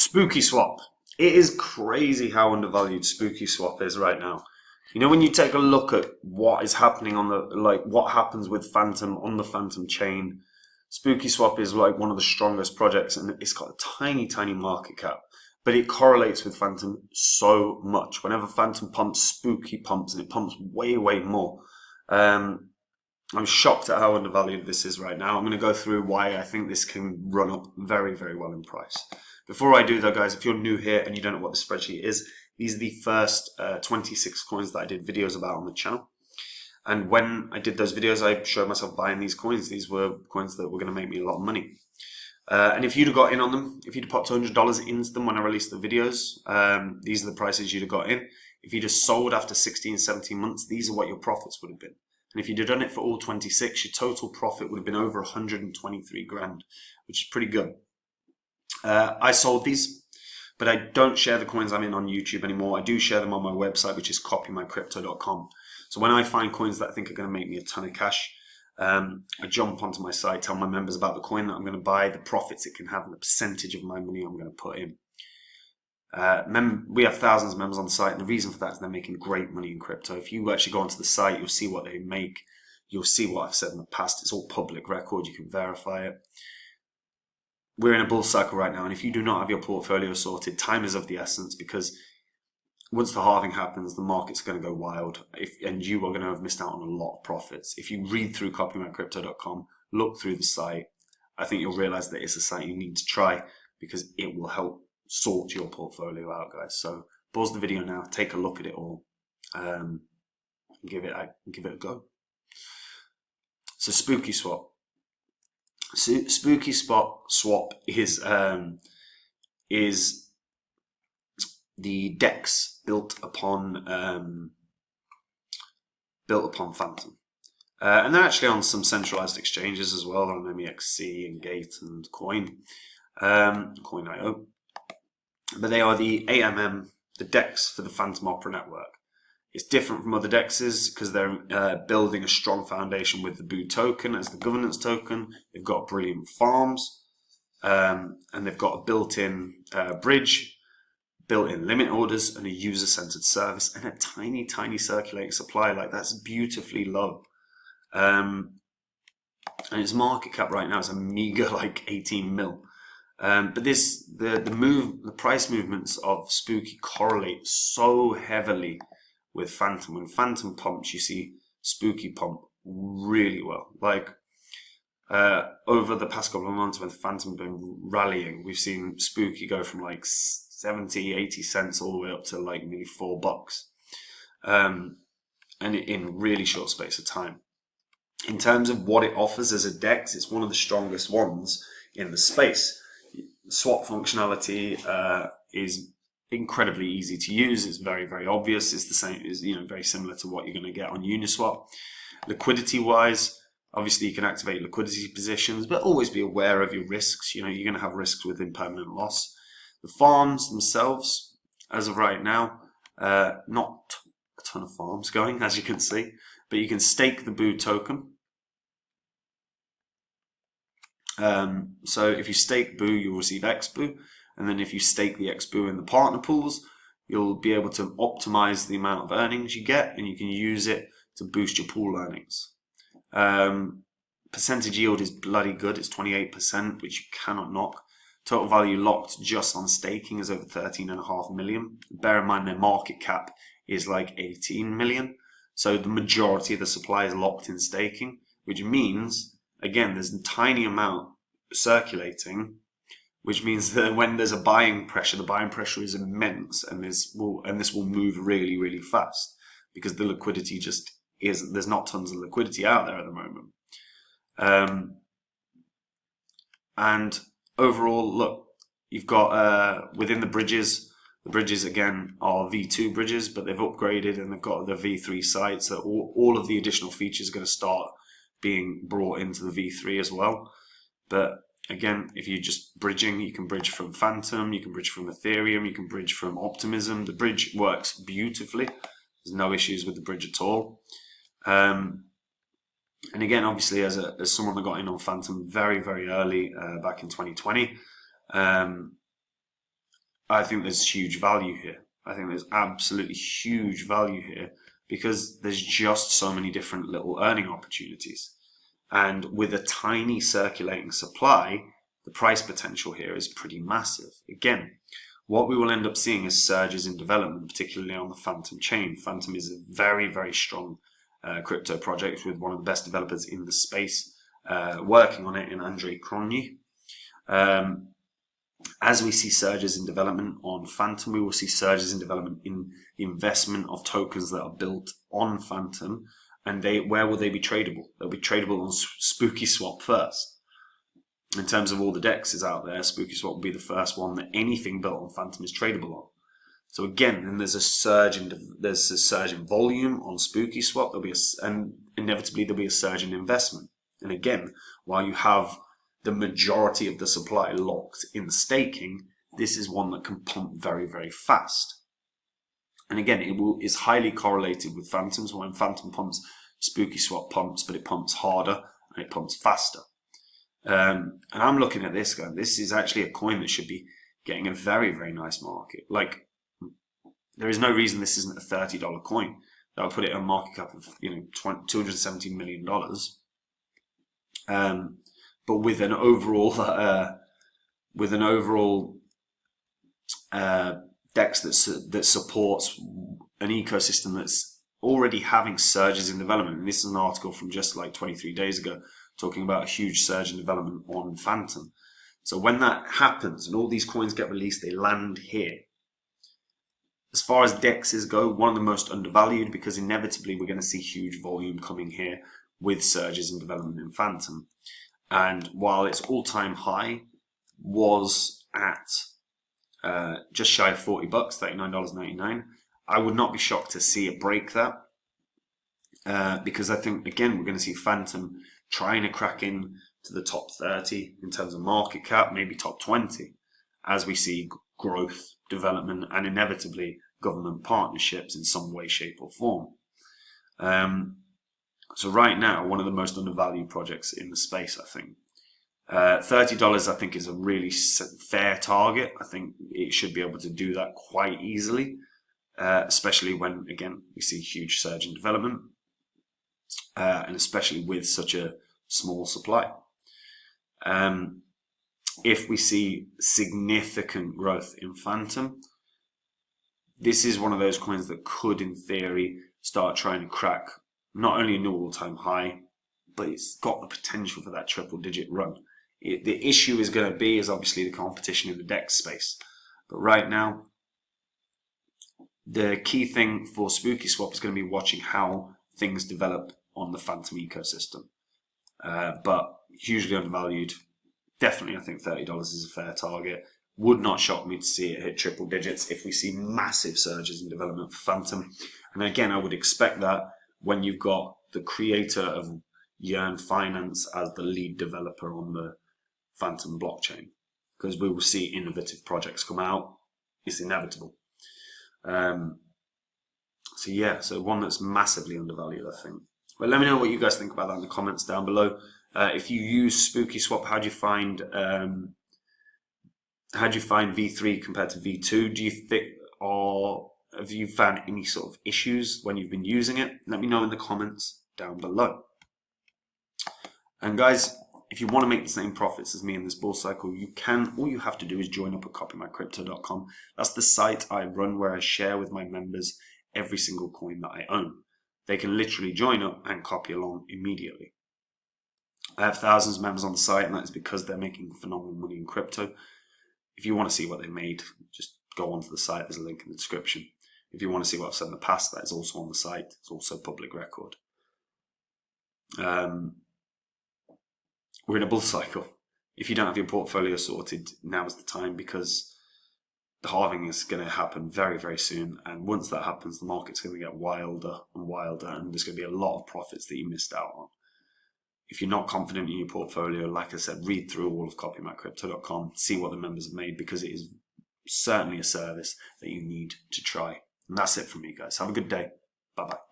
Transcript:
Spookyswap. It is crazy how undervalued Spookyswap is right now. You know, when you take a look at what is happening on what happens with Phantom on the Phantom chain, Spookyswap is like one of the strongest projects, and it's got a tiny, tiny market cap, but it correlates with Phantom so much. Whenever Phantom pumps, Spooky pumps, and it pumps way, way more. I'm shocked at how undervalued this is right now. I'm going to go through why I think this can run up very, very well in price. Before I do though, guys, if you're new here and you don't know what the spreadsheet is, these are the first 26 coins that I did videos about on the channel. And when I did those videos, I showed myself buying these coins. These were coins that were going to make me a lot of money. And if you'd have got in on them, if you'd have popped $200 into them when I released the videos, these are the prices you'd have got in. If you'd have sold after 16, 17 months, these are what your profits would have been. And if you'd have done it for all 26, your total profit would have been over 123 grand, which is pretty good. I sold these, but I don't share the coins I'm in on YouTube anymore. I do share them on my website, which is copymycrypto.com. So when I find coins that I think are going to make me a ton of cash, I jump onto my site, tell my members about the coin that I'm going to buy, the profits it can have, and the percentage of my money I'm going to put in. We have thousands of members on the site, and the reason for that is they're making great money in crypto. If you actually go onto the site, you'll see what they make. You'll see what I've said in the past. It's all public record. You can verify it. We're in a bull cycle right now, and if you do not have your portfolio sorted, time is of the essence, because once the halving happens, the market's going to go wild, and you are going to have missed out on a lot of profits. If you read through copymycrypto.com, look through the site, I think you'll realize that it's a site you need to try, because it will help sort your portfolio out, guys. So pause the video now, take a look at it all, and give it a go. So Spookyswap. Spookyswap is the DEX built upon Phantom, and they're actually on some centralized exchanges as well. They're on MEXC and Gate and Coin.io. But they are the AMM, the DEX for the Phantom Opera network. It's different from other DEXs because they're building a strong foundation with the BOO token as the governance token. They've got brilliant farms, and they've got a built-in bridge, built-in limit orders, and a user-centered service, and a tiny, tiny circulating supply. Like, that's beautifully low. And its market cap right now is a meager like 18 mil. But the price movements of Spooky correlate so heavily with Phantom. When Phantom pumps, you see Spooky pump really well. Like over the past couple of months when Phantom has been rallying, we've seen Spooky go from like 70, 80 cents all the way up to like nearly $4. And in really short space of time. In terms of what it offers as a DEX, it's one of the strongest ones in the space. Swap functionality is incredibly easy to use. It's very, very obvious. It's the same, is very similar to what you're going to get on Uniswap. Liquidity wise, obviously you can activate liquidity positions, but always be aware of your risks. You're going to have risks with impermanent loss. The farms themselves, as of right now, not a ton of farms going, as you can see, but you can stake the BOO token. So if you stake BOO, you'll receive XBOO, and then if you stake the XBOO in the partner pools, you'll be able to optimize the amount of earnings you get, and you can use it to boost your pool earnings. Percentage yield is bloody good. It's 28%, which you cannot knock. Total value locked just on staking is over 13.5 million. Bear in mind their market cap is like 18 million. So the majority of the supply is locked in staking, which means, again, there's a tiny amount circulating, which means that when there's a buying pressure, the buying pressure is immense, and this will move really, really fast because the liquidity just is. There's not tons of liquidity out there at the moment. And overall, look, you've got within the bridges again are V2 bridges, but they've upgraded and they've got the V3 sites. So all of the additional features are going to start being brought into the V3 as well. But again, if you're just bridging, you can bridge from Phantom, you can bridge from Ethereum, you can bridge from Optimism. The bridge works beautifully. There's no issues with the bridge at all. And again, obviously, as someone that got in on Phantom very, very early back in 2020, I think there's huge value here. I think there's absolutely huge value here because there's just so many different little earning opportunities. And with a tiny circulating supply, the price potential here is pretty massive. Again, what we will end up seeing is surges in development, particularly on the Phantom chain. Phantom is a very, very strong crypto project with one of the best developers in the space working on it in Andrei Kronyi. As we see surges in development on Phantom, we will see surges in development in the investment of tokens that are built on Phantom. And where will they be tradable? They'll be tradable on Spookyswap first. In terms of all the dexes out there, Spookyswap will be the first one that anything built on Phantom is tradable on. So again, then there's a surge in volume on Spookyswap. And inevitably there'll be a surge in investment. And again, while you have the majority of the supply locked in staking, this is one that can pump very, very fast. And again, is highly correlated with Phantom. So when Phantom pumps, Spookyswap pumps, but it pumps harder and it pumps faster. And I'm looking at this going, this is actually a coin that should be getting a very, very nice market. Like, there is no reason this isn't a $30 coin. That would put it on a market cap of, $270 million. But with an overall DEX that supports an ecosystem that's already having surges in development. And this is an article from just like 23 days ago talking about a huge surge in development on Phantom. So when that happens and all these coins get released, they land here. As far as DEXs go, one of the most undervalued because inevitably we're going to see huge volume coming here with surges in development in Phantom. And while its all-time high was at just shy of $40, $39.99, I would not be shocked to see it break that because I think, again, we're going to see Phantom trying to crack in to the top 30 in terms of market cap, maybe top 20, as we see growth, development, and inevitably government partnerships in some way, shape, or form. So right now, one of the most undervalued projects in the space, I think. $30, I think, is a really fair target. I think it should be able to do that quite easily, especially when, again, we see huge surge in development, and especially with such a small supply. If we see significant growth in Phantom, this is one of those coins that could, in theory, start trying to crack not only a new all-time high, but it's got the potential for that triple-digit run. The issue is going to be is obviously the competition in the DEX space. But right now, the key thing for Spookyswap is going to be watching how things develop on the Phantom ecosystem. But hugely undervalued. Definitely, I think $30 is a fair target. Would not shock me to see it hit triple digits if we see massive surges in development for Phantom. And again, I would expect that when you've got the creator of Yearn Finance as the lead developer on the Phantom blockchain, because we will see innovative projects come out. It's inevitable. So yeah, so one that's massively undervalued, I think. But let me know what you guys think about that in the comments down below. If you use Spookyswap, how do you find V3 compared to V2? Do you think, or have you found any sort of issues when you've been using it? Let me know in the comments down below. And guys, if you want to make the same profits as me in this bull cycle, you can. All you have to do is join up at copymycrypto.com. That's the site I run where I share with my members every single coin that I own. They can literally join up and copy along immediately. I have thousands of members on the site, and that is because they're making phenomenal money in crypto. If you want to see what they made, just go onto the site. There's a link in the description. If you want to see what I've said in the past, that is also on the site. It's also public record. We're in a bull cycle. If you don't have your portfolio sorted, now is the time, because the halving is going to happen very, very soon. And once that happens, the market's going to get wilder and wilder, and there's going to be a lot of profits that you missed out on. If you're not confident in your portfolio, like I said, read through all of copymycrypto.com, see what the members have made, because it is certainly a service that you need to try. And that's it from me, guys. Have a good day. Bye-bye.